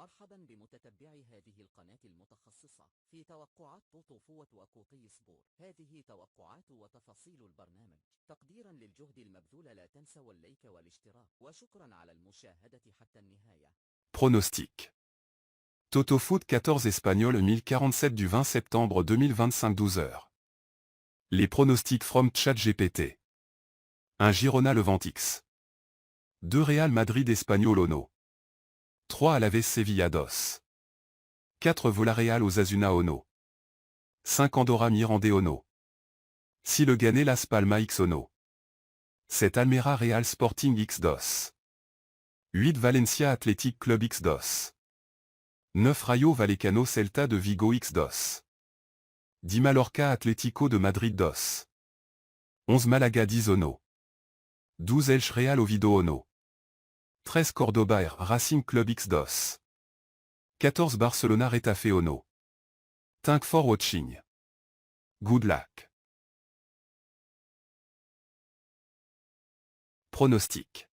مرحبا بمتتبعي هذه القناة المتخصصة في توقعات بوتوفوت وكوطي سبور. هذه توقعات وتفاصيل البرنامج تقديرا للجهد المبذول. لا تنسوا اللايك والاشتراك وشكرا على المشاهدة حتى النهاية. Pronostic. Toto-Foot 14 Espagnol 1047 du 20 septembre 2025 12h. Les pronostics from ChatGPT. 1 Girona Levante X. 2 Real Madrid Espagnol Ono. 3 Alaves Sevilla DOS. 4 Villarreal Osasuna Ono. 5 Andorra Mirandés Ono. 6 Leganés Las Palmas X Ono. 7 Almeria Real Sporting X DOS. 8 Valencia Athletic Club X DOS. 9 Rayo Vallecano Celta de Vigo X DOS. 10 Mallorca Atlético de Madrid DOS. 11 Malaga 10 Ono. 12 Elche Real Oviedo Ono. 13 Cordoba Racing Club X DOS. 14 Barcelona Retafe Ono. Thank for watching. Good luck. Pronostic.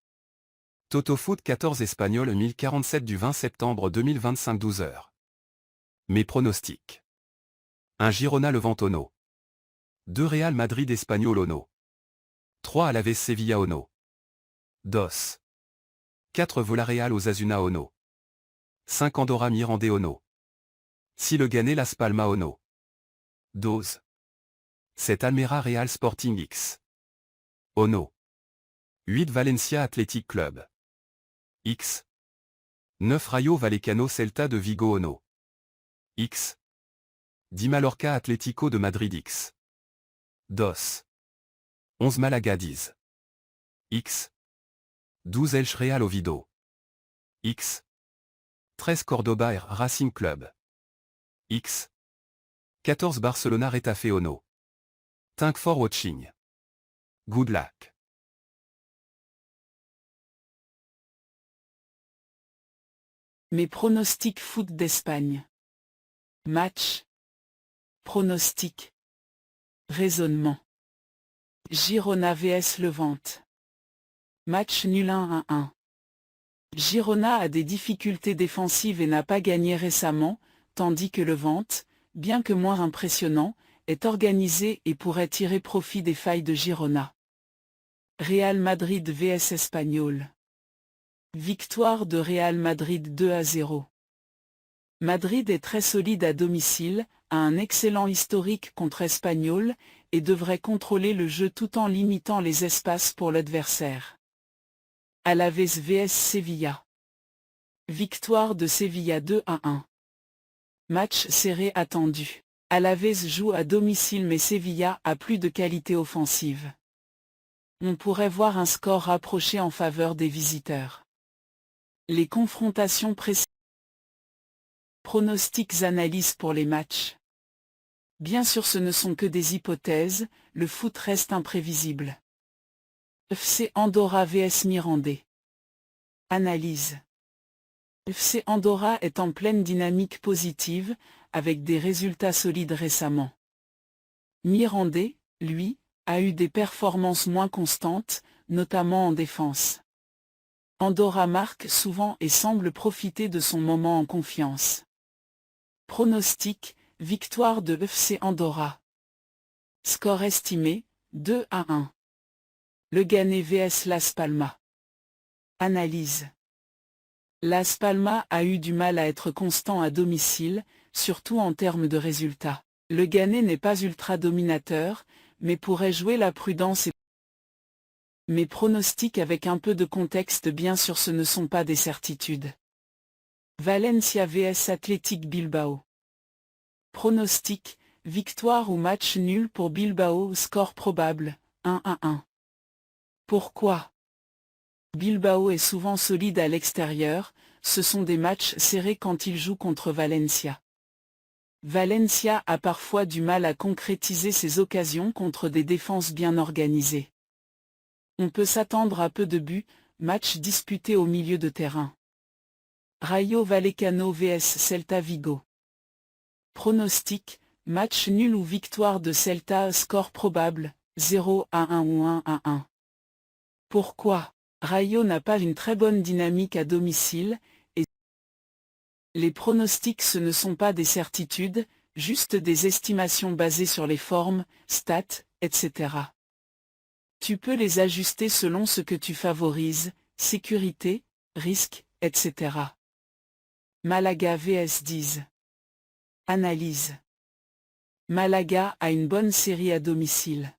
Toto-Foot 14 Espagnol 1047 du 20 septembre 2025 12h. Mes pronostics. 1 Girona Levante Ono. 2 Real Madrid Espagnol Ono. 3 Alaves Sevilla Ono. DOS. 4 Villarreal Osasuna Ono. 5 Andorra Mirandés Ono. 6 Leganés Las Palmas Ono. 12. 7 Almeria Real Sporting X. Ono. 8 Valencia Athletic Club. X. 9 Rayo Vallecano Celta de Vigo Ono. X. 10 Mallorca Atlético de Madrid X. DOS. 11 Malaga 10. X. 12 Elche Real Oviedo. X. 13 Cordoba Racing Club. X. 14 Barcelona Retafe Ono. Thank for watching. Good luck. Mes pronostics foot d'Espagne. Match. Pronostic. Raisonnement. Girona vs Levante. Match nul 1-1. Girona a des difficultés défensives et n'a pas gagné récemment, tandis que Levante, bien que moins impressionnant, est organisé et pourrait tirer profit des failles de Girona. Real Madrid vs Espanyol. Victoire de Real Madrid 2-0. Madrid est très solide à domicile, a un excellent historique contre Espanyol, et devrait contrôler le jeu tout en limitant les espaces pour l'adversaire. Alaves vs Sevilla. Victoire de Sevilla 2-1. Match serré attendu. Alaves joue à domicile mais Sevilla a plus de qualité offensive. On pourrait voir un score rapproché en faveur des visiteurs. Les confrontations précédentes. Pronostics analyses pour les matchs. Bien sûr ce ne sont que des hypothèses, le foot reste imprévisible. FC Andorra vs Mirandés. Analyse. FC Andorra est en pleine dynamique positive, avec des résultats solides récemment. Mirandés, lui, a eu des performances moins constantes, notamment en défense. Andorra marque souvent et semble profiter de son moment en confiance. Pronostic, victoire de FC Andorra. Score estimé, 2-1. Leganés vs Las Palmas. Analyse. Las Palmas a eu du mal à être constant à domicile, surtout en termes de résultats. Leganés n'est pas ultra dominateur, mais pourrait jouer la prudence et mes pronostics avec un peu de contexte, bien sûr ce ne sont pas des certitudes. Valencia vs Athletic Bilbao. Pronostic, victoire ou match nul pour Bilbao, score probable, 1-1. Pourquoi? Bilbao est souvent solide à l'extérieur, ce sont des matchs serrés quand il joue contre Valencia. Valencia a parfois du mal à concrétiser ses occasions contre des défenses bien organisées. On peut s'attendre à peu de buts, match disputé au milieu de terrain. Rayo Vallecano vs Celta Vigo. Pronostic, match nul ou victoire de Celta, score probable, 0-1 ou 1-1. Pourquoi? Rayo n'a pas une très bonne dynamique à domicile, Les pronostics ce ne sont pas des certitudes, juste des estimations basées sur les formes, stats, etc. Tu peux les ajuster selon ce que tu favorises, sécurité, risque, etc. Malaga vs 10. Analyse. Malaga a une bonne série à domicile.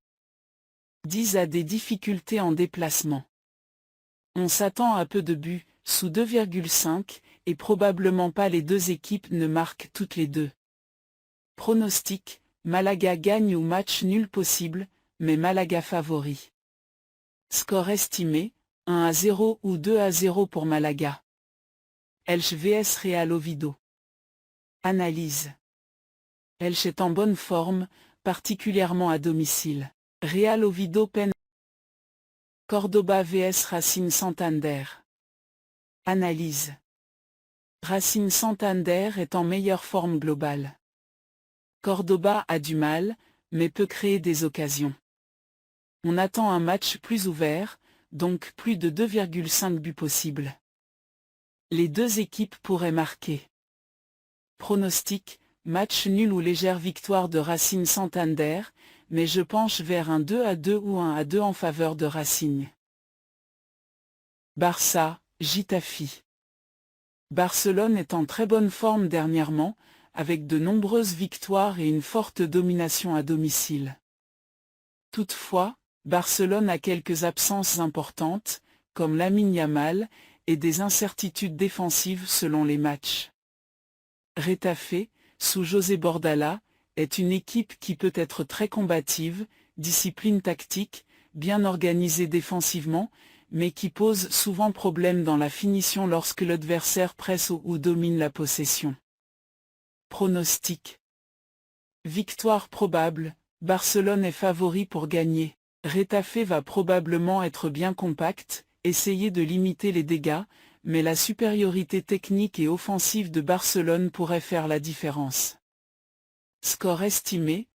10 a des difficultés en déplacement. On s'attend à peu de buts, sous 2,5, et probablement pas les deux équipes ne marquent toutes les deux. Pronostic, Malaga gagne ou match nul possible, mais Malaga favori. Score estimé, 1-0 ou 2-0 pour Malaga. Elche vs Real Oviedo. Analyse. Elche est en bonne forme, particulièrement à domicile. Real Oviedo peine. Cordoba vs Racing Santander. Analyse. Racing Santander est en meilleure forme globale. Cordoba a du mal, mais peut créer des occasions. On attend un match plus ouvert, donc plus de 2,5 buts possibles. Les deux équipes pourraient marquer. Pronostic, match nul ou légère victoire de Racing Santander, mais je penche vers un 2-2 ou 1-2 en faveur de Racing. Barça, Getafe. Barcelone est en très bonne forme dernièrement, avec de nombreuses victoires et une forte domination à domicile. Toutefois, Barcelone a quelques absences importantes, comme Lamine Yamal, et des incertitudes défensives selon les matchs. Getafe, sous José Bordalás, est une équipe qui peut être très combative, discipline tactique, bien organisée défensivement, mais qui pose souvent problème dans la finition lorsque l'adversaire presse ou domine la possession. Pronostic. Victoire probable, Barcelone est favori pour gagner. Getafe va probablement être bien compact, essayer de limiter les dégâts, mais la supériorité technique et offensive de Barcelone pourrait faire la différence. Score estimé,